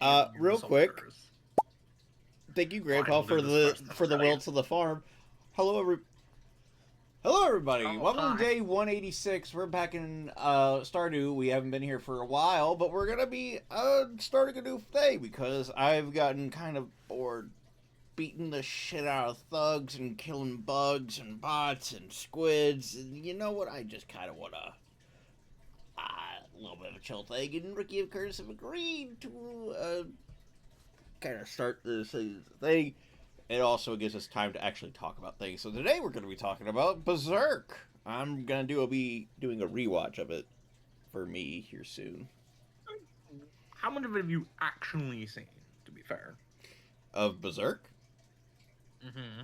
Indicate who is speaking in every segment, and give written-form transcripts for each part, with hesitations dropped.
Speaker 1: Real quick,
Speaker 2: dinosaurs.
Speaker 1: thank you, Grandpa,
Speaker 2: Wild in the first,
Speaker 1: for the will to the farm. Hello, hello, everybody.
Speaker 2: Oh,
Speaker 1: Welcome to
Speaker 2: hi.
Speaker 1: day 186. We're back in Stardew. We haven't been here for a while, but we're gonna be starting a new day because I've gotten kind of bored beating the shit out of thugs and killing bugs and bots and squids. And you know what? I just kind of want to a little bit of a chill thing. And Ricky and Curtis have agreed to kind of start this thing. It also gives us time to actually talk about things. So today we're going to be talking about Berserk. I'm gonna be doing a rewatch of it for me here soon.
Speaker 2: How much of it have you actually seen, to be fair?
Speaker 1: Of Berserk,
Speaker 2: Mm-hmm.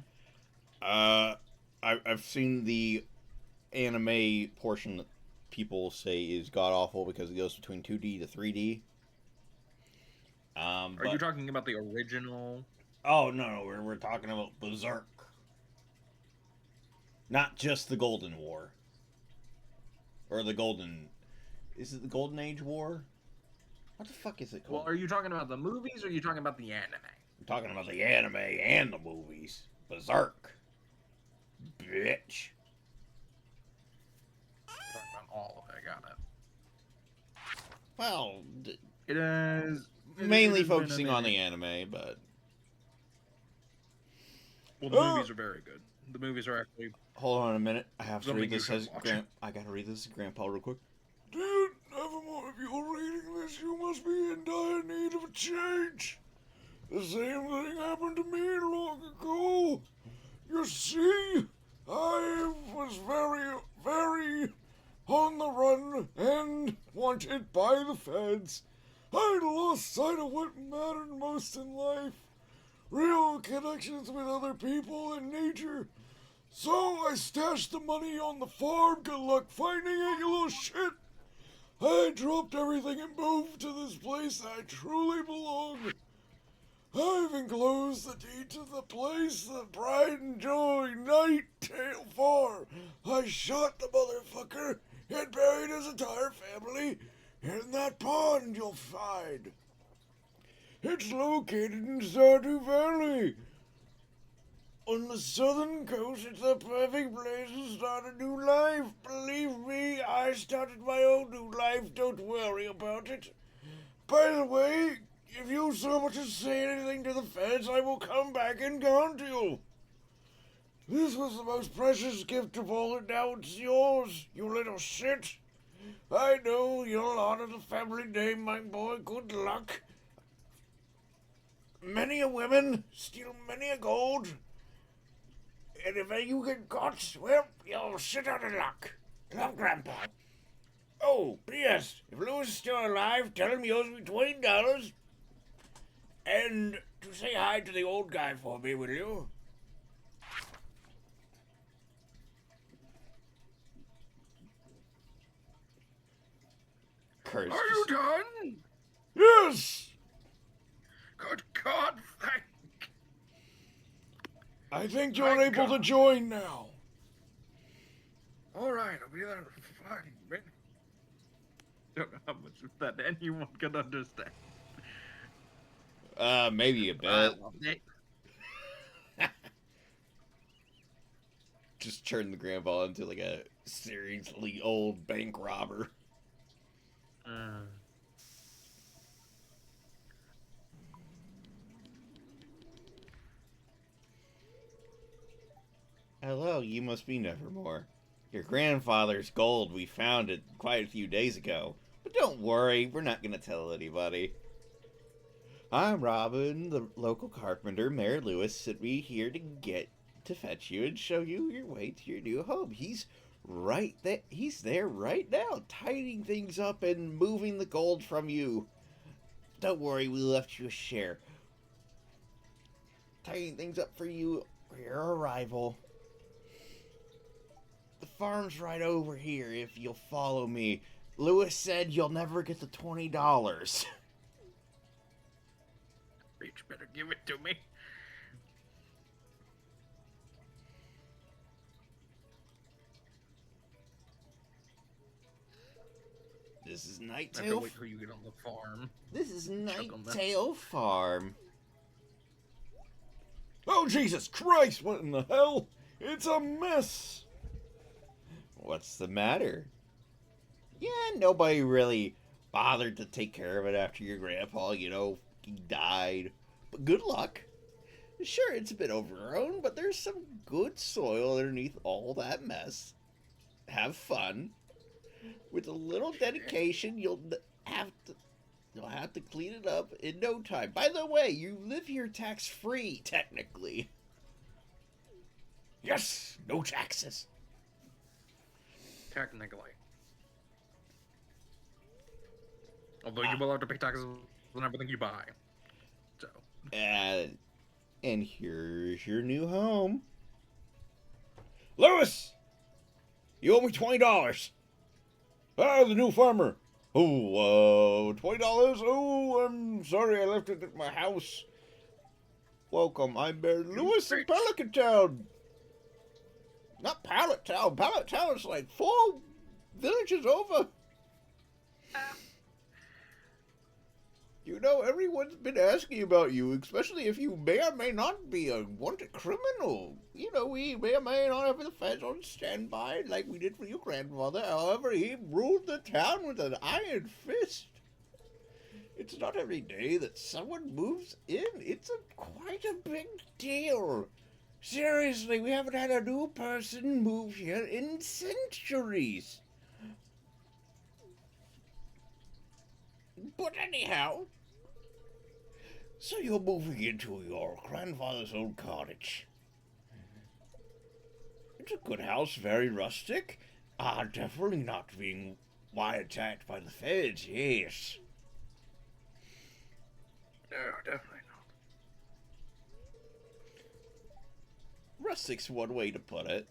Speaker 1: uh, I've seen the anime portion that people say is god awful because it goes between 2D to 3D.
Speaker 2: Are you
Speaker 1: But
Speaker 2: talking about the original?
Speaker 1: oh no, we're talking about Berserk, not just the Golden War or the Golden. Is it the Golden Age War? What the fuck is it
Speaker 2: Well,
Speaker 1: called?
Speaker 2: are you talking about the movies or are you talking about the anime?
Speaker 1: I'm talking about the anime and the movies. Berserk, bitch.
Speaker 2: You're talking about all of it, got it.
Speaker 1: Well,
Speaker 2: It has. It
Speaker 1: mainly
Speaker 2: has been a
Speaker 1: focusing on
Speaker 2: minute.
Speaker 1: the anime, but
Speaker 2: Well, the
Speaker 1: uh,
Speaker 2: movies are very good. The movies are actually
Speaker 1: hold on a minute. I have to read
Speaker 2: something you
Speaker 1: this
Speaker 2: should
Speaker 1: as
Speaker 2: watch.
Speaker 1: I gotta read this as Grandpa real quick. Dude, Nevermore, if you're reading this, you must be in dire need of a change. The same thing happened to me long ago. You see, I was very on the run and wanted by the feds. I lost sight of what mattered most in life. Real connections with other people and nature. So I stashed the money on the farm. Good luck finding it, you little shit. I dropped everything and moved to this place I truly belong. I've enclosed the deed to the place, the pride and joy, night tail far. I shot the motherfucker and buried his entire family in that pond you'll find. It's located in Stardew Valley. On the southern coast, it's the perfect place to start a new life. Believe me, I started my own new life. Don't worry about it. By the way, if you so much as say anything to the feds, I will come back and gaunt you. This was the most precious gift of all, and now it's yours, you little shit. I know you'll honor the family name, my boy. Good luck. Many a woman, steal many a gold, and if you get caught, well, you'll shit out of luck. Love, Grandpa. Oh, P.S. If Lewis is still alive, tell him he owes me $20. And to say hi to the old guy for me, will you?
Speaker 2: Are
Speaker 1: Curtis
Speaker 2: you
Speaker 1: just...
Speaker 2: done?
Speaker 1: Yes!
Speaker 2: Good God, thank.
Speaker 1: I think you're
Speaker 2: Thank
Speaker 1: able
Speaker 2: God.
Speaker 1: to join now.
Speaker 2: All right, I'll be there in 5 minutes. Don't know how much of that anyone can understand.
Speaker 1: Maybe a
Speaker 2: But I
Speaker 1: bit.
Speaker 2: loved it.
Speaker 1: Just turn the grandpa into like a seriously old bank robber.
Speaker 2: Uh,
Speaker 1: Hello, you must be Nevermore. Your grandfather's gold, we found it quite a few days ago. But don't worry, we're not gonna tell anybody. I'm Robin, the local carpenter. Mayor Lewis sent me here to fetch you and show you your way to your new home. He's there right now, tidying things up and moving the gold from you. Don't worry, we left you a share. Tidying things up for you for your arrival. The farm's right over here if you'll follow me. Lewis said you'll never get the $20.
Speaker 2: Rich better give it to me.
Speaker 1: This is
Speaker 2: I have to
Speaker 1: Nighttail.
Speaker 2: wait till you get on the farm.
Speaker 1: This is
Speaker 2: Chuck 'em then.
Speaker 1: Nighttail Farm. Oh, Jesus Christ! What in the hell? It's a mess! What's the matter? Yeah, nobody really bothered to take care of it after your grandpa, you know, he died. But good luck. Sure, it's a bit overgrown, but there's some good soil underneath all that mess. Have fun. With a little dedication, you'll have to clean it up in no time. By the way, you live here tax-free, technically. Yes, no taxes.
Speaker 2: Technically. Although you will have to pay taxes on everything you buy. So.
Speaker 1: And here's your new home. Lewis! You owe me $20. Ah, the new farmer. Oh, $20? Oh, I'm sorry I left it at my house. Welcome, I'm Bear Lewis in Pelican Town. Not Pallet Town. Pallet Town is like 4 villages over. You know, everyone's been asking about you, especially if you may or may not be a wanted criminal. You know, we may or may not have the feds on standby like we did for your grandfather. However, he ruled the town with an iron fist. It's not every day that someone moves in. It's quite a big deal. Seriously, we haven't had a new person move here in centuries. But anyhow, so you're moving into your grandfather's old cottage. It's a good house, very rustic. Definitely not being wiretapped by the feds, yes.
Speaker 2: No, definitely not.
Speaker 1: Rustic's one way to put it.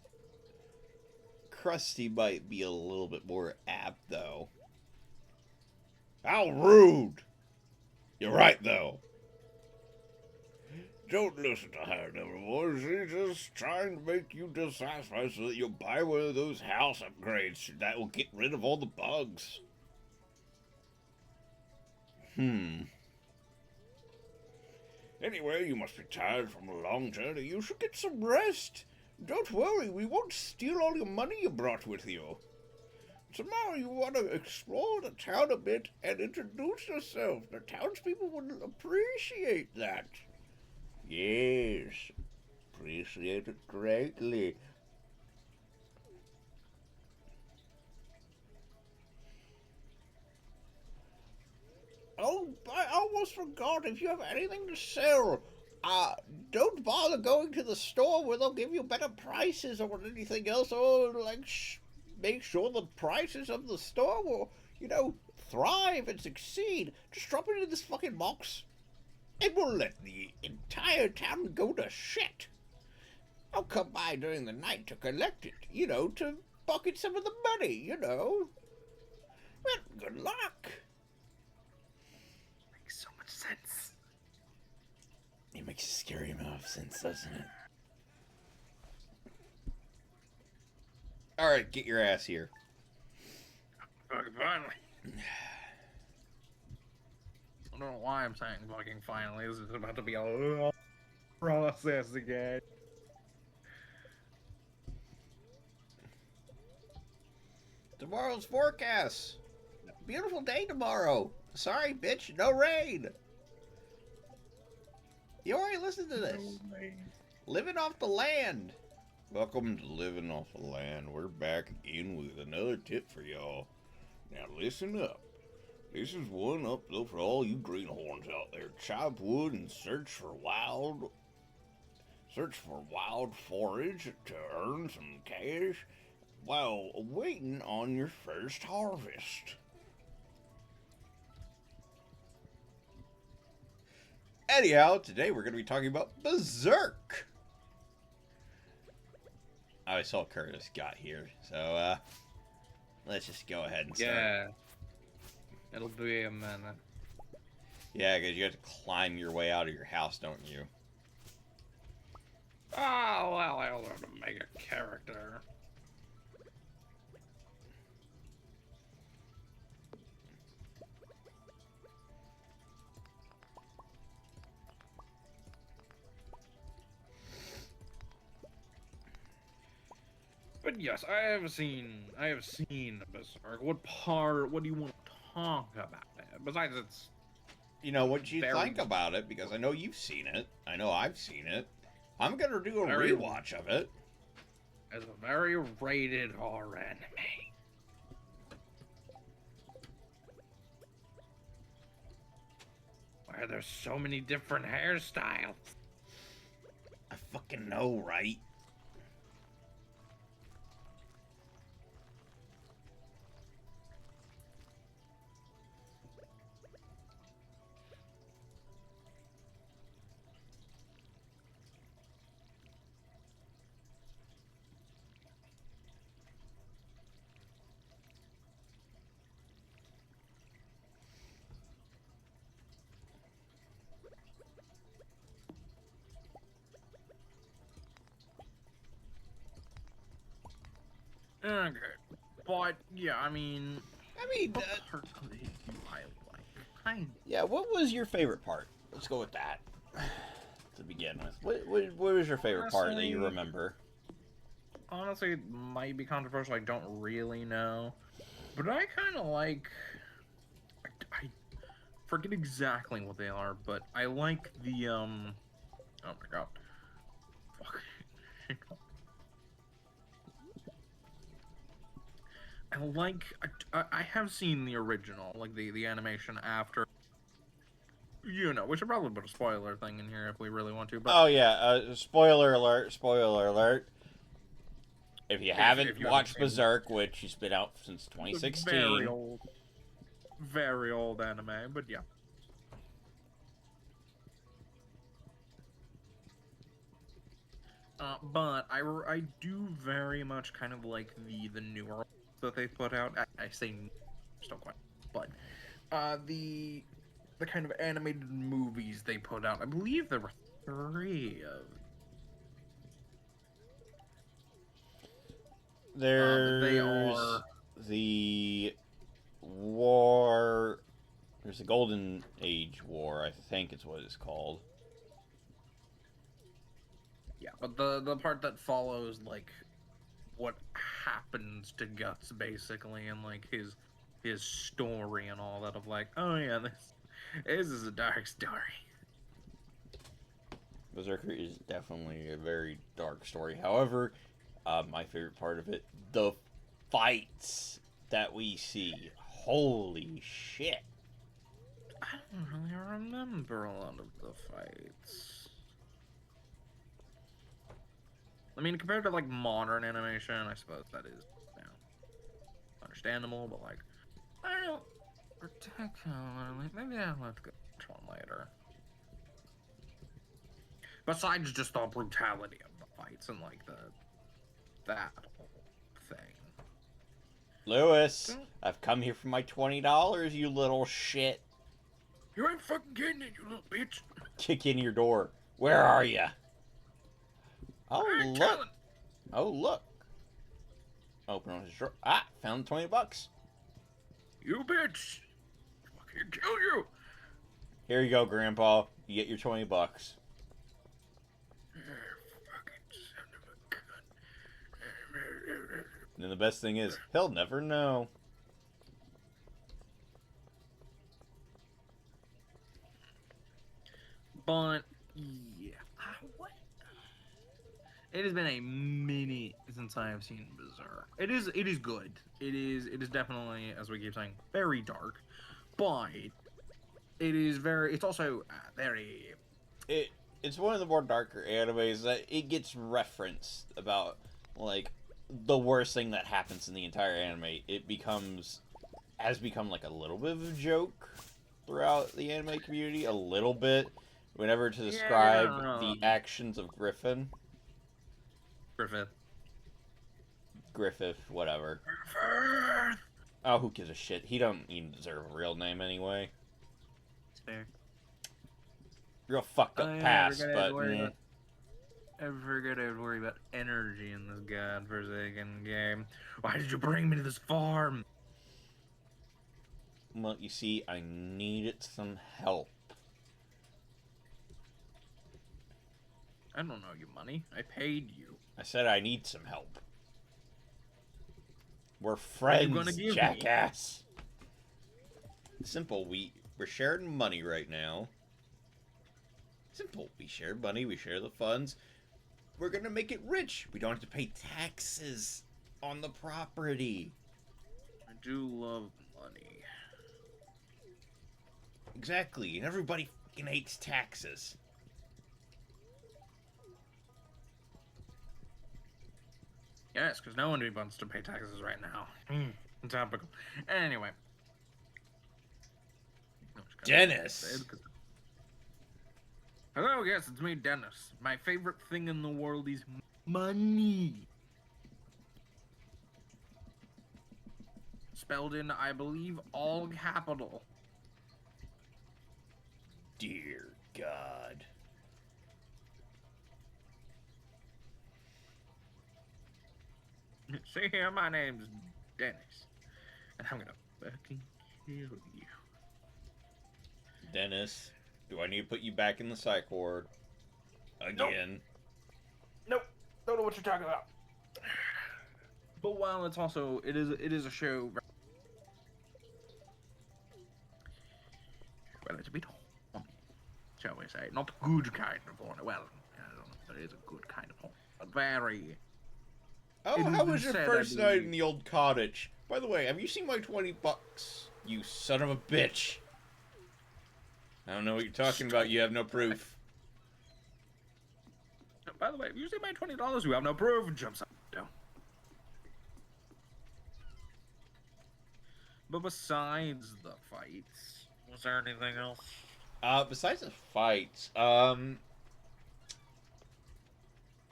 Speaker 1: Crusty might be a little bit more apt, though. How rude! You're right, though. Don't listen to her, Nevermore. She's just trying to make you dissatisfied so that you'll buy one of those house upgrades that will get rid of all the bugs. Anyway, you must be tired from a long journey. You should get some rest. Don't worry, we won't steal all your money you brought with you. Tomorrow you want to explore the town a bit and introduce yourself. The townspeople would appreciate that. Yes, appreciate it greatly. Oh, I almost forgot. If you have anything to sell, don't bother going to the store where they'll give you better prices or anything else. Or, like, make sure the prices of the store will, you know, thrive and succeed. Just drop it in this fucking box. And we'll let the entire town go to shit. I'll come by during the night to collect it, you know, to pocket some of the money, you know. Well, good luck.
Speaker 2: Makes so much sense.
Speaker 1: It makes a scary amount of sense, doesn't it? Alright, get your ass here.
Speaker 2: Fucking finally. I don't know why I'm saying fucking finally. This is about to be a long process again.
Speaker 1: Tomorrow's forecast. Beautiful day tomorrow. Sorry, bitch, no rain. You already listened to this. Living off the land. Welcome to Living Off the Land. We're back again with another tip for y'all. Now listen up. This is one up though for all you greenhorns out there. Chop wood and search for wild forage to earn some cash while waiting on your first harvest. Anyhow, today we're going to be talking about berserk. I saw Curtis got here, so let's just go ahead and start.
Speaker 2: Yeah. It'll be a minute.
Speaker 1: Yeah, because you have to climb your way out of your house, don't you?
Speaker 2: Oh, well, I'll have to make a character. But yes, I have seen Berserk. What part? What do you want to talk about it? Besides, it's
Speaker 1: You know, what you
Speaker 2: very,
Speaker 1: think about it, because I know you've seen it. I know I've seen it. I'm gonna do a
Speaker 2: very,
Speaker 1: rewatch of it.
Speaker 2: it's a very rated R anime. Where there's so many different hairstyles.
Speaker 1: I fucking know, right?
Speaker 2: Okay, but yeah, I mean,
Speaker 1: I mean,
Speaker 2: what part of it do I like? Kind
Speaker 1: yeah, what was your favorite part? Let's go with that to begin with. What was your favorite part that you remember?
Speaker 2: honestly, it might be controversial. I don't really know, but I kind of like. I forget exactly what they are, but I like the Oh my god, fuck. I like. I have seen the original, like the animation after. You know, we should probably put a spoiler thing in here if we really want to. But
Speaker 1: Oh yeah, spoiler alert! Spoiler alert! If you
Speaker 2: if
Speaker 1: haven't
Speaker 2: you haven't
Speaker 1: watched
Speaker 2: seen
Speaker 1: Berserk, which has been out since
Speaker 2: the
Speaker 1: 2016,
Speaker 2: very old anime, but yeah. But I do very much kind of like the newer that they put out. I say still quite, but the kind of animated movies they put out. I believe there were three of. They
Speaker 1: there's
Speaker 2: are.
Speaker 1: the war. There's the Golden Age War, I think it's what it's called.
Speaker 2: Yeah, but the part that follows like what happens to Guts basically and like his story and all that of like, oh yeah, this is a dark story.
Speaker 1: Berserker is definitely a very dark story. However, my favorite part of it, the fights that we see. Holy shit.
Speaker 2: I don't really remember a lot of the fights. I mean, compared to like modern animation, I suppose that is, you know, understandable, but like, I don't particularly. Maybe I'll have to go to one later. Besides just the brutality of the fights and like that whole thing.
Speaker 1: Lewis,
Speaker 2: Don't
Speaker 1: I've come here for my $20, you little shit.
Speaker 2: you ain't fucking getting it, you little bitch.
Speaker 1: Kick in your door. Where are you? Oh,
Speaker 2: I ain't
Speaker 1: look.
Speaker 2: telling.
Speaker 1: Oh, look. Open up his drawer. Ah, found $20.
Speaker 2: You bitch. Fucking kill you.
Speaker 1: Here you go, Grandpa. You get your $20.
Speaker 2: Fucking son of a gun.
Speaker 1: And then the best thing is, he'll never know.
Speaker 2: But yeah, what? It has been a minute since I have seen Berserk. It is good. It is definitely, as we keep saying, very dark, but it is very. It's also very.
Speaker 1: It's one of the more darker animes that it gets referenced about, like, the worst thing that happens in the entire anime. Has become like a little bit of a joke throughout the anime community, a little bit, whenever to describe the actions of
Speaker 2: Griffith.
Speaker 1: Griffith, whatever.
Speaker 2: Griffith.
Speaker 1: Oh, who gives a shit? He don't even deserve a real name anyway.
Speaker 2: It's fair.
Speaker 1: Real fucked up past, but
Speaker 2: I forgot I would worry about energy in this godforsaken game. Why did you bring me to this farm?
Speaker 1: well, you see, I needed some help.
Speaker 2: I don't know you money. I paid you.
Speaker 1: I said I need some help. We're
Speaker 2: What you gonna
Speaker 1: friends,
Speaker 2: give me?
Speaker 1: jackass. Simple. We're sharing money right now. Simple. We share money. We share the funds. We're gonna make it rich. We don't have to pay taxes on the property.
Speaker 2: I do love money.
Speaker 1: Exactly. And everybody fucking hates taxes.
Speaker 2: Yes, because no one wants to pay taxes right now. Topical. Anyway.
Speaker 1: Dennis.
Speaker 2: Hello, yes, it's me, Dennis. My favorite thing in the world is money. Spelled in, I believe, all capital.
Speaker 1: Dear God.
Speaker 2: See here, my name's Dennis. And I'm gonna fucking kill you.
Speaker 1: Dennis, do I need to put you back in the psych ward? Again?
Speaker 2: Nope. Don't know what you're talking about. But while it's also, it is a show. Well, it's a bit horny, shall we say. Not a good kind of horny. Well, there is a good kind of horny. But very...
Speaker 1: Oh,
Speaker 2: It has
Speaker 1: how
Speaker 2: been
Speaker 1: was your
Speaker 2: said,
Speaker 1: first
Speaker 2: I
Speaker 1: night
Speaker 2: believe.
Speaker 1: in the old cottage? By the way, have you seen my 20 bucks? You son of a bitch. I don't know what you're talking about. You have no proof.
Speaker 2: By the way, if you see my $20, you have no proof. Jumps up. Down. But besides the fights, was there anything else?
Speaker 1: Besides the fights,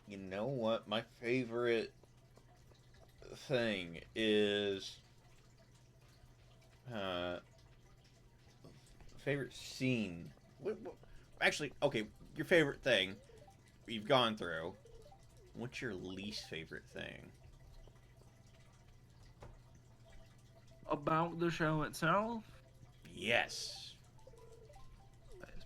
Speaker 1: you know what? My favorite thing is, favorite scene. Actually, okay, your favorite thing you've gone through. What's your least favorite thing?
Speaker 2: About the show itself?
Speaker 1: Yes.
Speaker 2: It's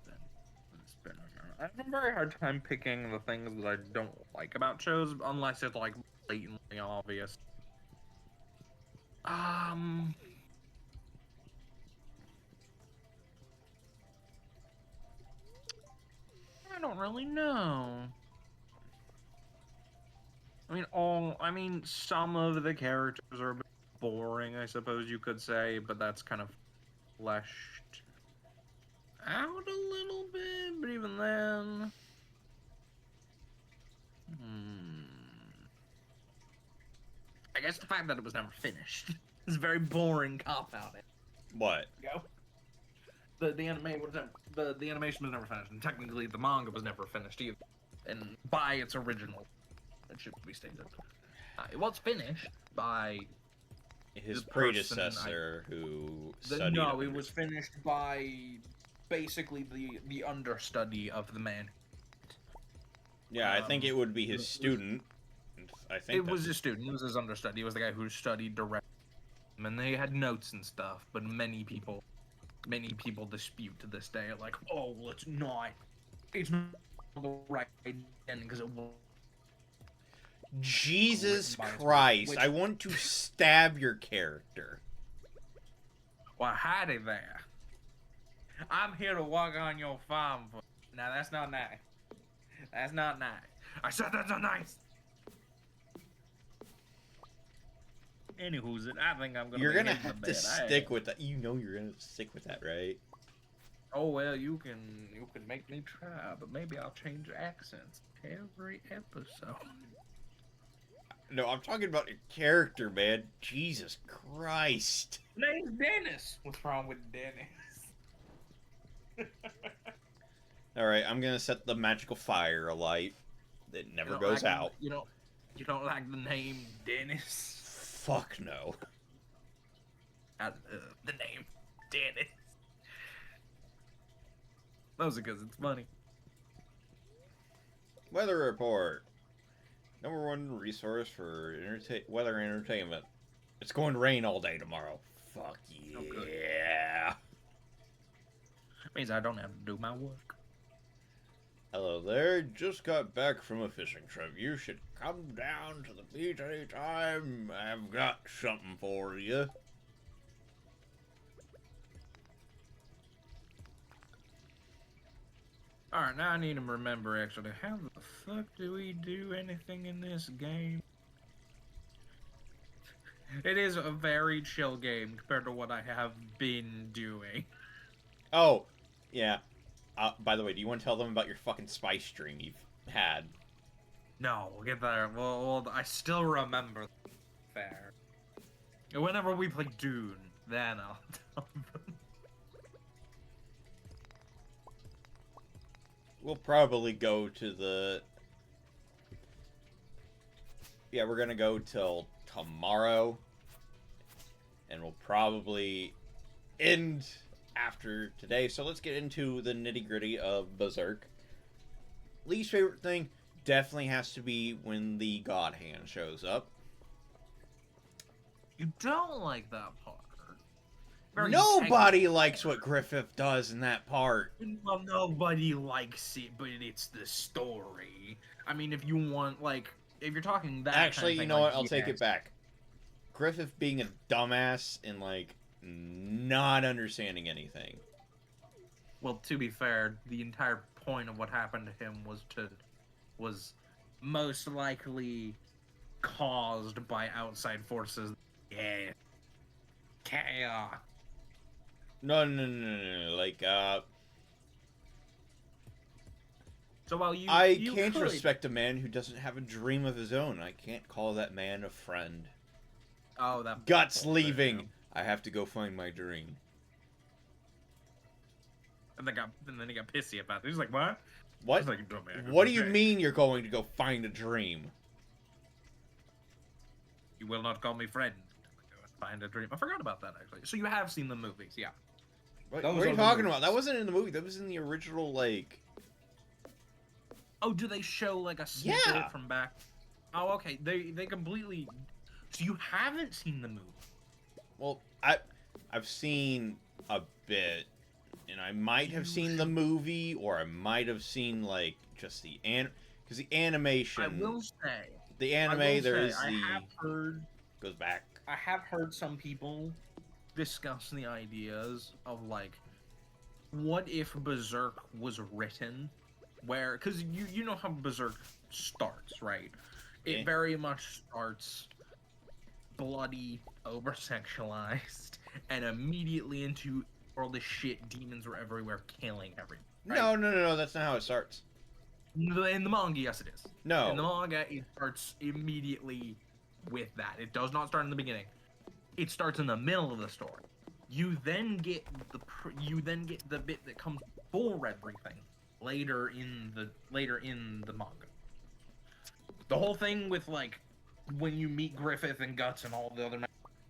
Speaker 2: been. I have a very hard time picking the things that I don't like about shows, unless it's like blatantly obvious. I don't really know. I mean, some of the characters are a bit boring, I suppose you could say, but that's kind of fleshed out a little bit, but even then... I guess the fact that it was never finished is a very boring cop-out.
Speaker 1: What?
Speaker 2: Go. The animation was never finished, and technically the manga was never finished either. And by its original, it should be stated. It was finished by
Speaker 1: His
Speaker 2: the
Speaker 1: predecessor who studied.
Speaker 2: No, it was finished by basically the understudy of the man.
Speaker 1: Yeah, I think it would be his student. I think
Speaker 2: It was his student. It was his understudy. It was the guy who studied directly, and they had notes and stuff. But many people dispute to this day, like, oh, well, it's not the right ending because it will.
Speaker 1: Jesus Christ! I want to stab your character.
Speaker 2: Well, howdy there. I'm here to walk on your farm. Now that's not nice. That's not nice. I said that's not nice. Anywho's it? I think I'm gonna.
Speaker 1: You're gonna have to stick with that. You know you're gonna stick with that, right?
Speaker 2: Oh well, you can make me try, but maybe I'll change accents every episode.
Speaker 1: No, I'm talking about your character, man. Jesus Christ.
Speaker 2: Name's Dennis. What's wrong with Dennis?
Speaker 1: Alright, I'm gonna set the magical fire alight that never goes out.
Speaker 2: You don't like the name Dennis?
Speaker 1: Fuck no.
Speaker 2: The name Dennis. Mostly because it's funny.
Speaker 1: Weather report. #1 resource for weather entertainment. It's going to rain all day tomorrow. Fuck yeah.
Speaker 2: Means I don't have to do my work.
Speaker 1: Hello there. Just got back from a fishing trip. You should come down to the beach anytime. I've got something for you.
Speaker 2: Alright, now I need to remember actually. How the fuck do we do anything in this game? It is a very chill game compared to what I have been doing.
Speaker 1: Oh, yeah. By the way, do you want to tell them about your fucking spice stream you've had?
Speaker 2: No, we'll get there. Well, I still remember. Fair. Whenever we play Dune, then I'll tell them.
Speaker 1: We'll probably go to the... Yeah, we're gonna go till tomorrow. And we'll probably end after today. So let's get into the nitty-gritty of Berserk. Least favorite thing definitely has to be when the God Hand shows up.
Speaker 2: You don't like that part. Very
Speaker 1: Nobody likes what Griffith does in that part.
Speaker 2: well, nobody likes it, but it's the story. I mean, if you want, like, if you're talking that
Speaker 1: Actually,
Speaker 2: kind of thing,
Speaker 1: you know
Speaker 2: like,
Speaker 1: what? I'll take it back. Griffith being a dumbass and, like, not understanding anything.
Speaker 2: Well, to be fair, the entire point of what happened to him was most likely caused by outside forces. Yeah. Chaos.
Speaker 1: No. Like,
Speaker 2: So while you
Speaker 1: I can't
Speaker 2: could,
Speaker 1: respect a man who doesn't have a dream of his own. I can't call that man a friend.
Speaker 2: Oh, that
Speaker 1: Guts
Speaker 2: bullshit.
Speaker 1: leaving. I have to go find my dream.
Speaker 2: And then he got pissy about it. He was like, "What?
Speaker 1: What?
Speaker 2: Like, "Dumbass,
Speaker 1: What do you
Speaker 2: okay.
Speaker 1: mean you're going to go find a dream?
Speaker 2: You will not call me friend. Find a dream." I forgot about that actually. So you have seen the movies, yeah?
Speaker 1: What
Speaker 2: Those
Speaker 1: are you
Speaker 2: are the
Speaker 1: talking
Speaker 2: movies.
Speaker 1: about? That wasn't in the movie. That was in the original, like...
Speaker 2: Oh, do they show like a snippet
Speaker 1: Yeah.
Speaker 2: from back? Oh, okay. They completely. So you haven't seen the movie?
Speaker 1: Well, I've seen a bit, and I might have
Speaker 2: You
Speaker 1: seen the movie, or I might have seen, like, just the because the animation...
Speaker 2: I will say.
Speaker 1: The
Speaker 2: I
Speaker 1: anime,
Speaker 2: will
Speaker 1: there
Speaker 2: say,
Speaker 1: is
Speaker 2: I
Speaker 1: the...
Speaker 2: have heard.
Speaker 1: Goes back.
Speaker 2: I have heard some people discuss the ideas of like, what if Berserk was written, where because you know how Berserk starts, right? It
Speaker 1: Yeah.
Speaker 2: very much starts bloody, over sexualized, and immediately into all this shit. Demons were everywhere, killing everyone. Right?
Speaker 1: No, that's not how it starts.
Speaker 2: In the manga, yes, it is.
Speaker 1: No.
Speaker 2: In the manga, it starts immediately with that. It does not start in the beginning. It starts in the middle of the story. You then get the bit that comes before everything later in the manga. The whole thing with like when you meet Griffith and Guts and all the other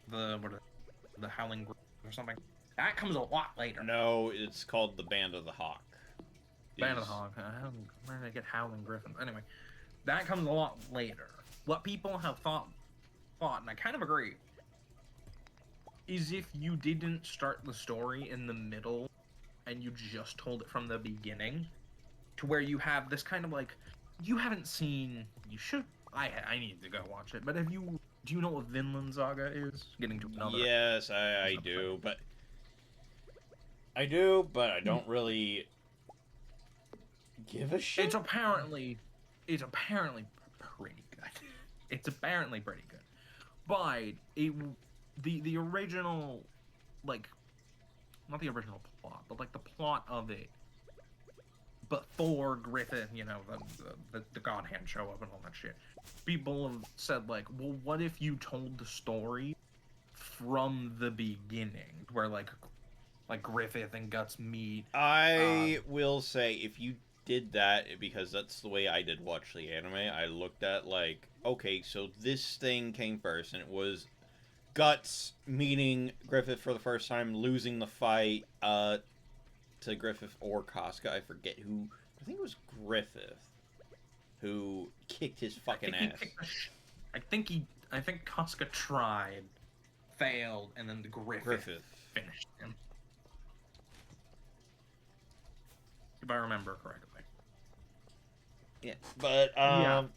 Speaker 2: the Howling Griffith or something, that comes a lot later.
Speaker 1: No, it's called the Band of the Hawk.
Speaker 2: Band of the Hawk. Where did I get Howling Griffin? Anyway, that comes a lot later. What people have thought, and I kind of agree, is if you didn't start the story in the middle and you just told it from the beginning, to where you have this kind of like, you haven't seen, you should, I need to go watch it, but do you know what Vinland Saga is? Getting to another.
Speaker 1: Yes, I do, but I don't really give a shit.
Speaker 2: It's apparently pretty good. It's apparently pretty good, but the original, like, not the original plot, but like the plot of it, but for Griffith, you know, the God Hand show up and all that shit. People have said like, well, what if you told the story from the beginning, where like Griffith and Guts meet?
Speaker 1: I will say, if you did that, because that's the way I did watch the anime, I looked at, like, okay, so this thing came first, and it was Guts meeting Griffith for the first time, losing the fight to Griffith or Casca. I forget who. I think it was Griffith who kicked his fucking ass.
Speaker 2: I think Casca tried, failed, and then Griffith finished him. If I remember correctly.
Speaker 1: Yeah, but
Speaker 2: Yeah.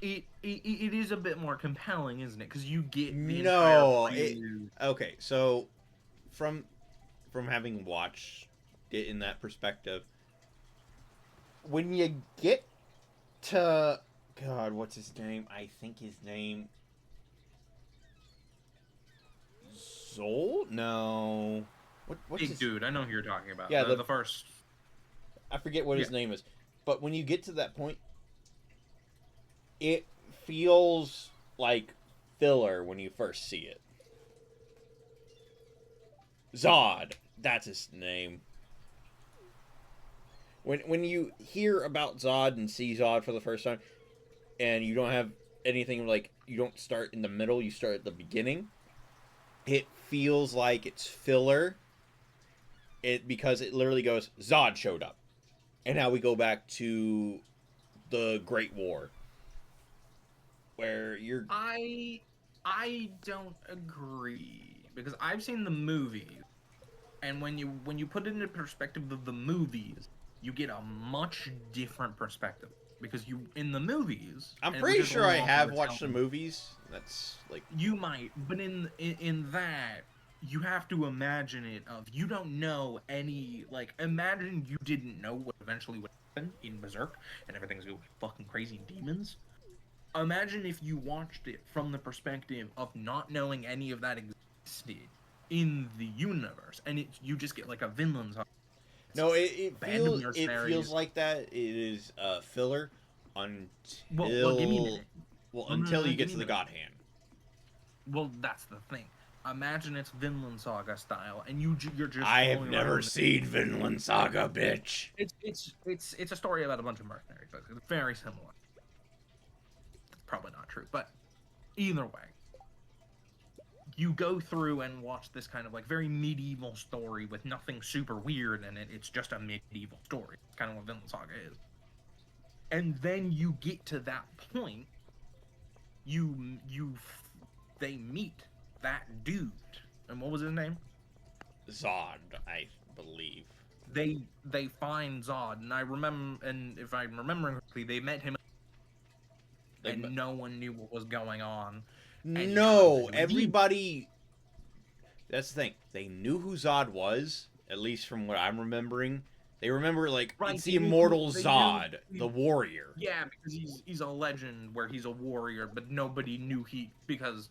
Speaker 2: It is a bit more compelling, isn't it? Because you get the entire
Speaker 1: no,
Speaker 2: prelude.
Speaker 1: okay. So from having watched it in that perspective, when you get to God, what's his name? I think his name Zol. No, what's
Speaker 2: Big
Speaker 1: his?
Speaker 2: dude, I know who you're talking about.
Speaker 1: Yeah,
Speaker 2: The first.
Speaker 1: I forget what
Speaker 2: Yeah.
Speaker 1: his name is, but when you get to that point, it feels like filler when you first see it. Zod, that's his name. When you hear about Zod and see Zod for the first time, and you don't have anything like you don't start in the middle, you start at the beginning. It feels like it's filler. It because it literally goes Zod showed up, and now we go back to the Great War, where you're.
Speaker 2: I I don't agree because I've seen the movies, and when you put it into perspective of the movies, you get a much different perspective because you in the movies,
Speaker 1: I'm
Speaker 2: and which
Speaker 1: pretty
Speaker 2: is
Speaker 1: sure
Speaker 2: only
Speaker 1: I
Speaker 2: often
Speaker 1: have watched the
Speaker 2: retelling.
Speaker 1: movies. That's like
Speaker 2: You might, but in that you have to imagine it of you don't know any like imagine you didn't know what eventually would happen in Berserk and everything's going fucking crazy demons. Imagine if you watched it from the perspective of not knowing any of that existed in the universe, and it you just get like a Vinland Saga. It's
Speaker 1: no.
Speaker 2: band of
Speaker 1: It feels
Speaker 2: mercenaries.
Speaker 1: like that. It is filler
Speaker 2: Well, give me a
Speaker 1: until
Speaker 2: minute. No,
Speaker 1: you
Speaker 2: give
Speaker 1: get
Speaker 2: me
Speaker 1: to
Speaker 2: a
Speaker 1: the
Speaker 2: minute.
Speaker 1: God Hand.
Speaker 2: Well, that's the thing. Imagine it's Vinland Saga style, and you're just
Speaker 1: I have
Speaker 2: following
Speaker 1: never
Speaker 2: around.
Speaker 1: seen Vinland Saga, bitch.
Speaker 2: It's a story about a bunch of mercenaries. But it's very similar. That's probably not true, but either way, you go through and watch this kind of like very medieval story with nothing super weird in it. It's just a medieval story. It's kind of what Vinland Saga is. And then you get to that point, you they meet that dude. And what was his name?
Speaker 1: Zod, I believe.
Speaker 2: They find Zod, and I remember, and if I'm remembering correctly, they met him,
Speaker 1: Like,
Speaker 2: and no one knew what was going on, and he turns
Speaker 1: no,
Speaker 2: into a demon.
Speaker 1: everybody. That's the thing. They knew who Zod was, at least from what I'm remembering. They remember like
Speaker 2: Right?
Speaker 1: it's the immortal
Speaker 2: They knew.
Speaker 1: Zod, the warrior.
Speaker 2: Yeah, because he's a legend where he's a warrior, but nobody knew he because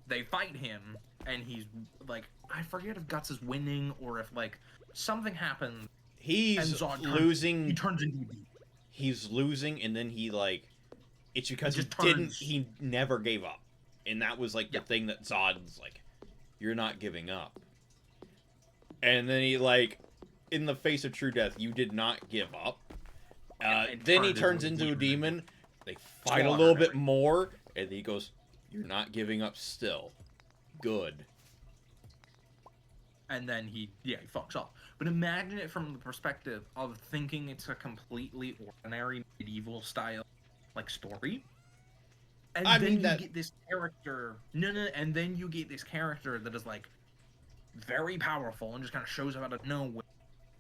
Speaker 2: they fight him, and he's like I forget if Guts is winning or if like something happens, and
Speaker 1: He's
Speaker 2: Zod turns he
Speaker 1: losing.
Speaker 2: turns into a demon.
Speaker 1: He's losing, and then he like it's
Speaker 2: He
Speaker 1: because
Speaker 2: just turns.
Speaker 1: he never gave up, and that was like the
Speaker 2: Yeah,
Speaker 1: thing that Zod's like, you're not giving up, and then he like, in the face of true death, you did not give up.
Speaker 2: and
Speaker 1: Then he
Speaker 2: turned into
Speaker 1: turns
Speaker 2: a
Speaker 1: into a
Speaker 2: demon and
Speaker 1: demon. They fight a little
Speaker 2: slaughtered
Speaker 1: bit
Speaker 2: everything.
Speaker 1: more, and then he goes, "You're not giving up still. Good."
Speaker 2: And then he fucks off. But imagine it from the perspective of thinking it's a completely ordinary medieval style like story,
Speaker 1: I
Speaker 2: and then
Speaker 1: mean
Speaker 2: you
Speaker 1: that
Speaker 2: get this character. No, and then you get this character that is like very powerful and just kind of shows up out of nowhere.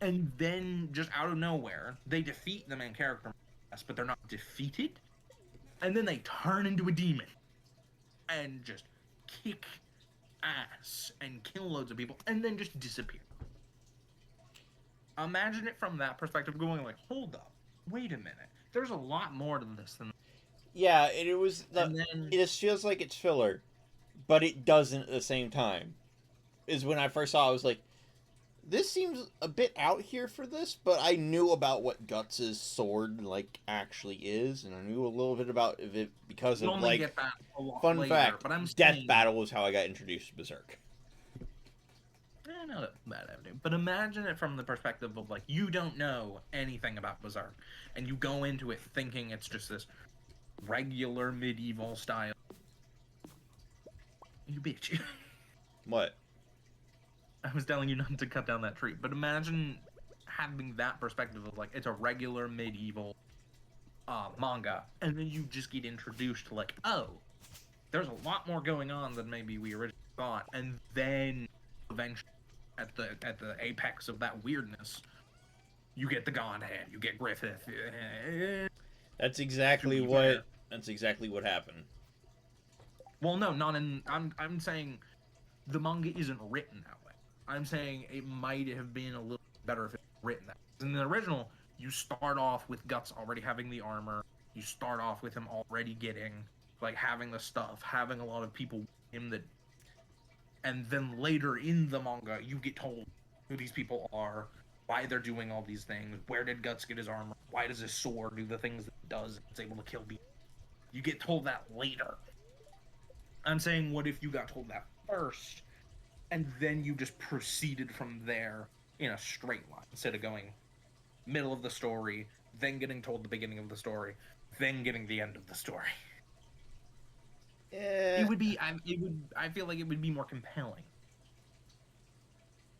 Speaker 2: And then just out of nowhere, they defeat the main character, but they're not defeated. And then they turn into a demon and just kick ass and kill loads of people, and then just disappear. Imagine it from that perspective, going like, "Hold up, wait a minute. There's a lot more to this than."
Speaker 1: yeah, it was the.
Speaker 2: And then
Speaker 1: It just feels like it's filler, but it doesn't at the same time. Is when I first saw, it, I was like, this seems a bit out here for this, but I knew about what Guts's sword like actually is, and I knew a little bit about it because
Speaker 2: you
Speaker 1: of
Speaker 2: only
Speaker 1: like.
Speaker 2: get that a lot
Speaker 1: Fun
Speaker 2: later.
Speaker 1: fact:
Speaker 2: But I'm
Speaker 1: Death
Speaker 2: saying,
Speaker 1: Battle was how I got introduced to Berserk.
Speaker 2: not a bad avenue. But imagine it from the perspective of like you don't know anything about Berserk, and you go into it thinking it's just this regular medieval style. You bitch.
Speaker 1: What?
Speaker 2: I was telling you not to cut down that tree, but imagine having that perspective of like it's a regular medieval manga, and then you just get introduced to like, oh, there's a lot more going on than maybe we originally thought, and then eventually at the apex of that weirdness, You get the Godhead. You get Griffith.
Speaker 3: That's
Speaker 2: To
Speaker 3: exactly
Speaker 2: be
Speaker 3: what.
Speaker 2: fair.
Speaker 3: That's exactly what happened.
Speaker 2: Well, no, not in. I'm saying the manga isn't written that way. I'm saying it might have been a little better if it was written that way. In the original, you start off with Guts already having the armor. You start off with him already getting, like, having the stuff, having a lot of people with him that. And then later in the manga, you get told who these people are, why they're doing all these things, where did Guts get his armor, why does his sword do the things that it does, it's able to kill people. You get told that later. I'm saying, what if you got told that first, and then you just proceeded from there in a straight line, instead of going middle of the story, then getting told the beginning of the story, then getting the end of the story.
Speaker 3: Yeah.
Speaker 2: It would be, I feel like it would be more compelling.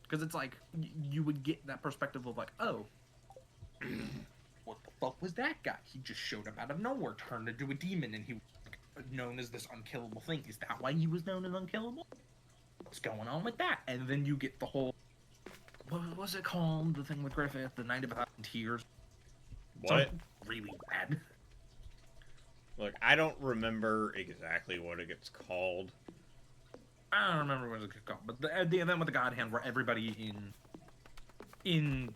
Speaker 2: Because it's like, you would get that perspective of like, oh, what the fuck was that guy? He just showed up out of nowhere, turned into a demon, and he was known as this unkillable thing. Is that why he was known as unkillable? What's going on with that? And then you get the whole, what was it called? The thing with Griffith, the Night of a Thousand Tears.
Speaker 3: What?
Speaker 2: Something really bad.
Speaker 3: Look, I don't remember exactly what it gets called.
Speaker 2: I don't remember what it's called, but the event with the God Hand, where everybody in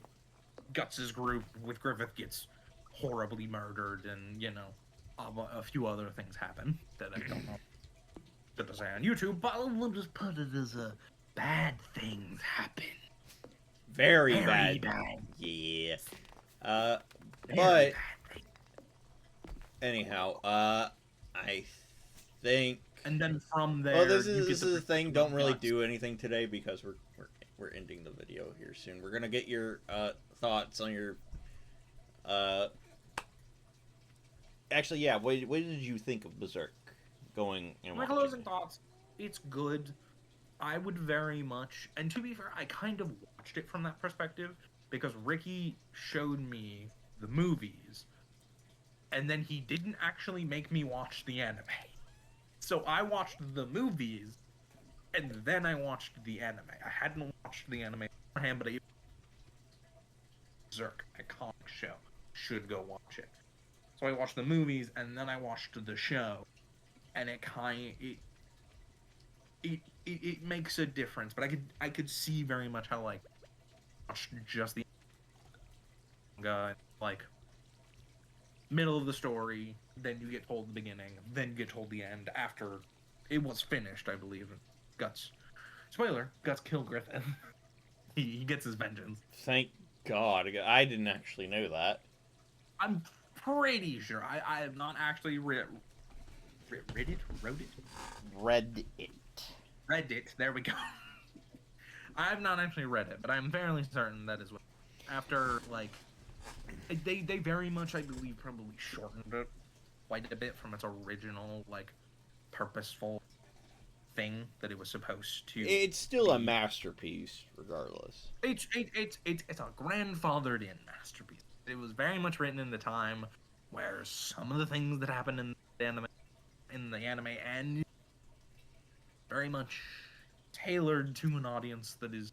Speaker 2: Guts's group with Griffith gets horribly murdered, and a few other things happen that I don't know to say on YouTube, but we'll just put it as bad things happen.
Speaker 3: Very
Speaker 2: Very
Speaker 3: bad.
Speaker 2: bad.
Speaker 3: Yeah.
Speaker 2: Very
Speaker 3: But
Speaker 2: bad things.
Speaker 3: anyhow, I think.
Speaker 2: And then from there,
Speaker 3: Well, this
Speaker 2: you
Speaker 3: is
Speaker 2: get
Speaker 3: the thing. Don't really
Speaker 2: Guts.
Speaker 3: do anything today because we're ending the video here soon. We're gonna get your thoughts on your. Actually, yeah. What did you think of Berserk? Going and
Speaker 2: My
Speaker 3: watching
Speaker 2: closing
Speaker 3: it?
Speaker 2: thoughts. It's good. I would very much, and to be fair, I kind of watched it from that perspective because Ricky showed me the movies, and then he didn't actually make me watch the anime. So I watched the movies, and then I watched the anime. I hadn't watched the anime beforehand, but Berserk, iconic show, should go watch it. So I watched the movies, and then I watched the show, and it makes a difference. But I could see very much how, like, watched just the manga, like, middle of the story, then you get told the beginning, then you get told the end after it was finished, I believe. Guts, spoiler, Guts kill Griffin. he gets his vengeance.
Speaker 3: Thank God. I didn't actually know that.
Speaker 2: I'm pretty sure. I have not actually read it. Read it. There we go. I have not actually read it, but I'm fairly certain that is what. After, like, they very much, I believe, probably shortened it quite a bit from its original, like, purposeful thing that it was supposed to.
Speaker 3: It's still a masterpiece, regardless.
Speaker 2: It's a grandfathered in masterpiece. It was very much written in the time where some of the things that happened in the anime and very much tailored to an audience that is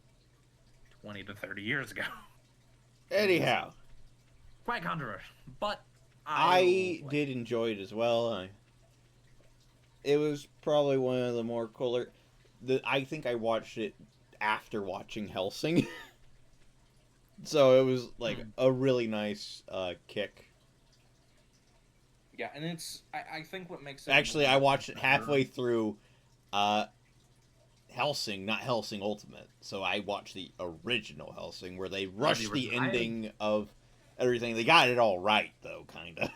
Speaker 2: 20 to 30 years ago.
Speaker 3: Anyhow,
Speaker 2: Quite controversial, but
Speaker 3: I did enjoy it as well. It was probably one of the more cooler. I think I watched it after watching Hellsing, so it was like a really nice kick.
Speaker 2: Yeah, and I think what makes it
Speaker 3: Actually, I watched it halfway through Hellsing, not Hellsing Ultimate. So I watched the original Hellsing, where they rushed the ending of everything. They got it all right, though, kind of.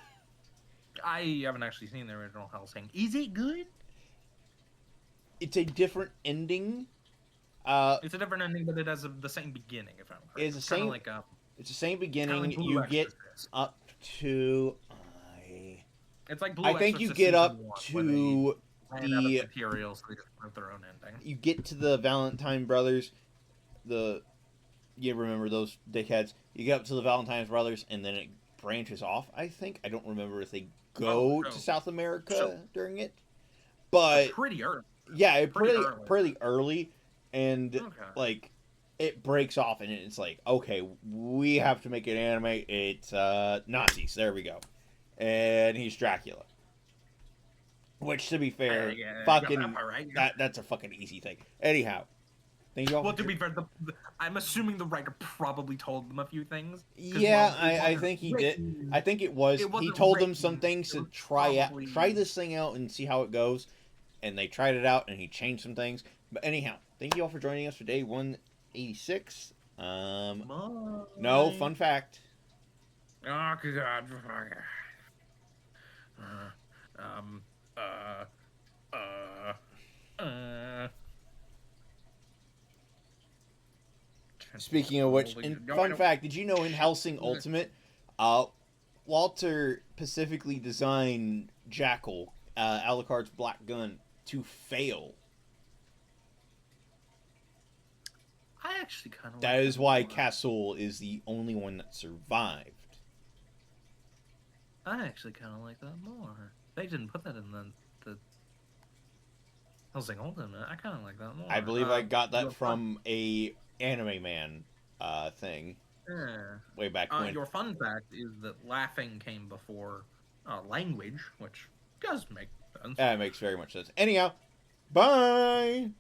Speaker 2: I haven't actually seen the original Hellsing. Is it good?
Speaker 3: It's a different ending.
Speaker 2: It's a different ending, but it has the same beginning. If I'm correct,
Speaker 3: It's the same.
Speaker 2: Like
Speaker 3: it's the same beginning.
Speaker 2: like Blue
Speaker 3: You get
Speaker 2: Exorcist.
Speaker 3: up to.
Speaker 2: It's like Blue
Speaker 3: I think you
Speaker 2: Exorcist
Speaker 3: get up
Speaker 2: season 1,
Speaker 3: to
Speaker 2: ran out of material, so they just wrote their own ending.
Speaker 3: You get to the Valentine brothers. You remember those dickheads? You get up to the Valentine's brothers, and then it branches off. I think I don't remember if they go to South America during it, but
Speaker 2: pretty early.
Speaker 3: yeah,
Speaker 2: Pretty
Speaker 3: pretty early, and
Speaker 2: Okay.
Speaker 3: like it breaks off and it's like, okay, we have to make an anime. It's Nazis. There we go. And he's Dracula. Which, to be fair,
Speaker 2: Yeah,
Speaker 3: fucking
Speaker 2: that part, right?
Speaker 3: that's a fucking easy thing. Anyhow, thank you all.
Speaker 2: Well, to be fair, I'm assuming the writer probably told them a few things. 'Cause,
Speaker 3: Yeah,
Speaker 2: well, it
Speaker 3: I
Speaker 2: wasn't
Speaker 3: think he did.
Speaker 2: written-
Speaker 3: I think it was.
Speaker 2: it
Speaker 3: He
Speaker 2: wasn't
Speaker 3: told them
Speaker 2: written,
Speaker 3: some things
Speaker 2: it
Speaker 3: to
Speaker 2: was
Speaker 3: try
Speaker 2: probably-
Speaker 3: try this thing out and see how it goes, and they tried it out and he changed some things. But anyhow, thank you all for joining us for day 186. No fun fact.
Speaker 2: Oh God. Um.
Speaker 3: Speaking of which, in fun fact, did you know in Hellsing Ultimate, Walter specifically designed Jackal, Alucard's black gun, to fail.
Speaker 2: I actually kind of.
Speaker 3: That is why Castle is the only one that survived.
Speaker 2: I actually kind of like that more. They didn't put that in the Hellsing Ultimate. I kind of like that more.
Speaker 3: I believe I got that
Speaker 2: your
Speaker 3: from a Anime Man thing way back when.
Speaker 2: Your fun fact is that laughing came before language, which does make sense.
Speaker 3: That makes very much sense. Anyhow, bye!